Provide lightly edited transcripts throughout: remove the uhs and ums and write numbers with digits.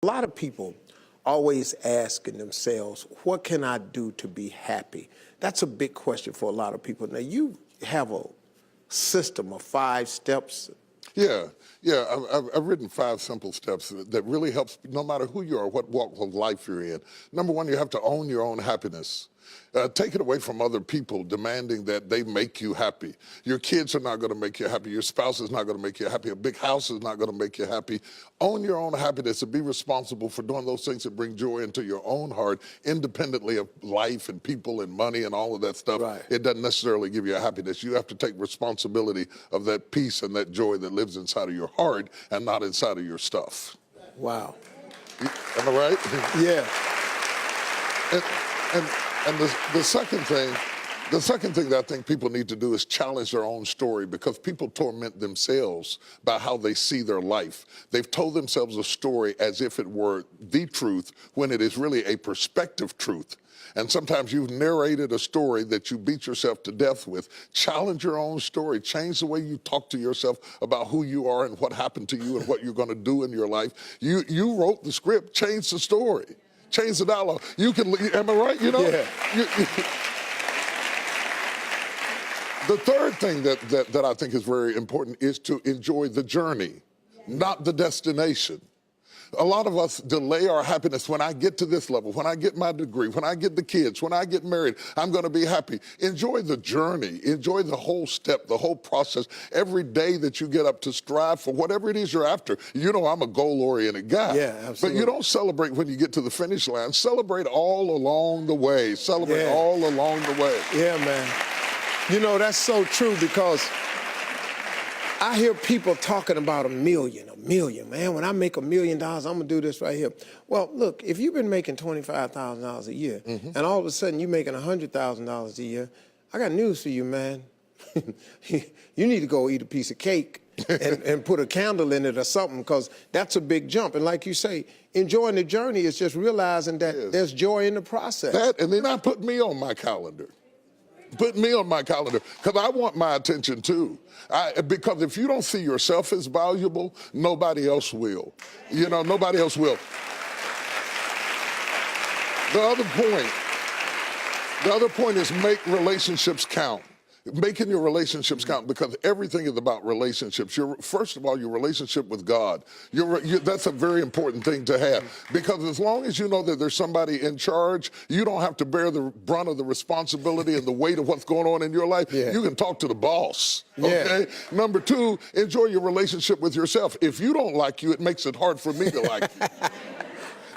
A lot of people always asking themselves, what can I do to be happy? That's a big question for a lot of people. Now, you have a system of 5 steps. Yeah. I've written 5 simple steps that really helps no matter who you are, what walk of life you're in. Number 1, you have to own your own happiness. Take it away from other people demanding that they make you happy. Your kids are not going to make you happy. Your spouse is not going to make you happy. A big house is not going to make you happy. Own your own happiness and be responsible for doing those things that bring joy into your own heart, independently of life and people and money and all of that stuff. Right. It doesn't necessarily give you a happiness. You have to take responsibility of that peace and that joy that lives inside of your heart and not inside of your stuff. Wow. Am I right? Yeah. And the second thing that I think people need to do is challenge their own story, because people torment themselves by how they see their life. They've told themselves a story as if it were the truth when it is really a perspective truth. And sometimes you've narrated a story that you beat yourself to death with. Challenge your own story. Change the way you talk to yourself about who you are and what happened to you and what you're going to do in your life. You wrote the script. Change the story. Change the dialogue. You can, am I right? You know? Yeah. The third thing that I think is very important is to enjoy the journey, not the destination. A lot of us delay our happiness. When I get to this level, when I get my degree, when I get the kids, when I get married, I'm going to be happy. Enjoy the journey. Enjoy the whole step, the whole process. Every day that you get up to strive for whatever it is you're after. You know, I'm a goal-oriented guy. Yeah, absolutely. But you don't celebrate when you get to the finish line. Celebrate all along the way. Celebrate all along the way. Yeah, man. You know, that's so true, because I hear people talking about a million, man. When I make $1 million, I'm going to do this right here. Well, look, if you've been making $25,000 a year, and all of a sudden you're making $100,000 a year, I got news for you, man. You need to go eat a piece of cake and put a candle in it or something, because that's a big jump. And like you say, enjoying the journey is just realizing that there's joy in the process. That, and then I put me on my calendar. Put me on my calendar, because I want my attention too. Because if you don't see yourself as valuable, nobody else will. You know, nobody else will. The other point is make relationships count. Making your relationships count, because everything is about relationships. First of all, your relationship with God. That's a very important thing to have, because as long as you know that there's somebody in charge, you don't have to bear the brunt of the responsibility and the weight of what's going on in your life. You can talk to the boss, okay? Number 2, enjoy your relationship with yourself. If you don't like you, it makes it hard for me to like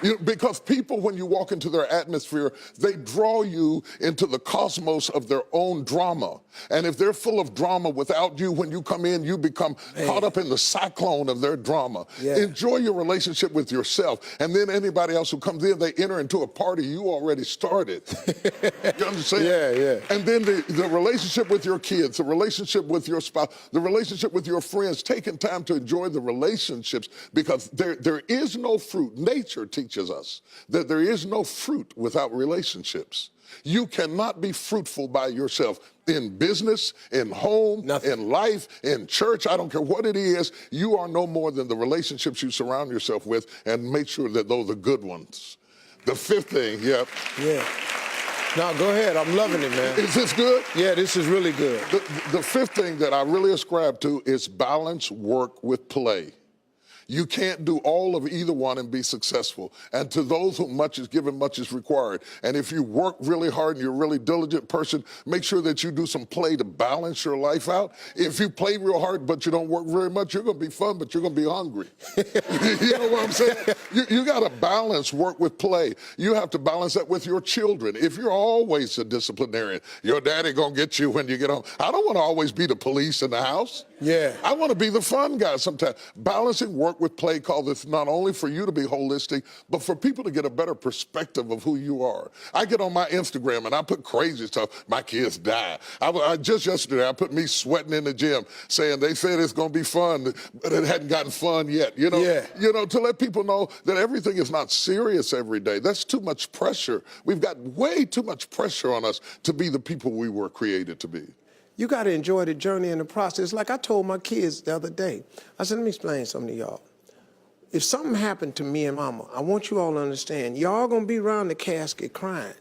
you. Because people, when you walk into their atmosphere, they draw you into the cosmos of their own drama. And if they're full of drama without you, when you come in, you become caught up in the cyclone of their drama. Enjoy your relationship with yourself. And then anybody else who comes in, they enter into a party you already started. You understand? And then the relationship with your kids, the relationship with your spouse, the relationship with your friends, taking time to enjoy the relationships, because there is no fruit. Nature teaches us that there is no fruit without relationships. You cannot be fruitful by yourself in business, in home, in life, in church. I don't care what it is. You are no more than the relationships you surround yourself with, and make sure that those are good ones. The 5th thing, Now, go ahead. I'm loving it, man. Is this good? Yeah, this is really good. The 5th thing that I really ascribe to is balance work with play. You can't do all of either one and be successful. And to those whom much is given, much is required. And if you work really hard and you're a really diligent person, make sure that you do some play to balance your life out. If you play real hard but you don't work very much, you're going to be fun, but you're going to be hungry. You know what I'm saying? You got to balance work with play. You have to balance that with your children. If you're always a disciplinarian, your daddy going to get you when you get home. I don't want to always be the police in the house. I want to be the fun guy sometimes. Balancing work with play called this not only for you to be holistic, but for people to get a better perspective of who you are. I get on my Instagram and I put crazy stuff. My kids die. Just yesterday, I put me sweating in the gym, saying they said it's going to be fun, but it hadn't gotten fun yet. You know, to let people know that everything is not serious every day. That's too much pressure. We've got way too much pressure on us to be the people we were created to be. You got to enjoy the journey and the process. Like I told my kids the other day, I said, let me explain something to y'all. if something happened to me and mama, I want you all to understand, y'all gonna be around the casket crying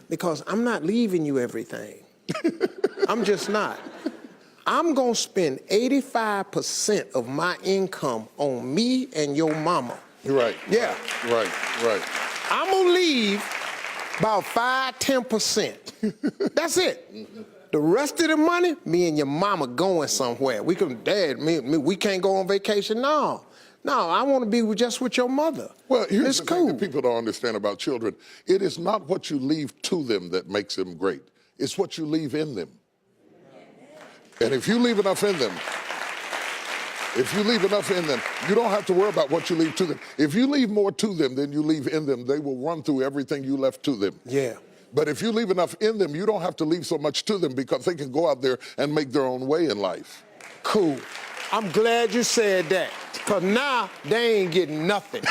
because I'm not leaving you everything. I'm just not. I'm gonna spend 85% of my income on me and your mama. Right. Yeah. Right. I'm gonna leave about 5–10%. That's it. The rest of the money, me and your mama going somewhere. We can, Dad, we can't go on vacation. No, I want to be just with your mother. Well, here's it's the cool. thing that people don't understand about children. It is not what you leave to them that makes them great. It's what you leave in them. And if you leave enough in them, you don't have to worry about what you leave to them. If you leave more to them than you leave in them, they will run through everything you left to them. Yeah. But if you leave enough in them, you don't have to leave so much to them because they can go out there and make their own way in life. Cool. I'm glad you said that, because now they ain't getting nothing.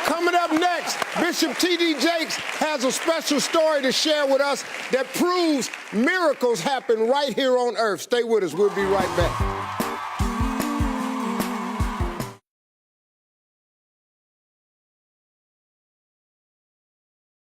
Coming up next, Bishop T.D. Jakes has a special story to share with us that proves miracles happen right here on earth. Stay with us. We'll be right back.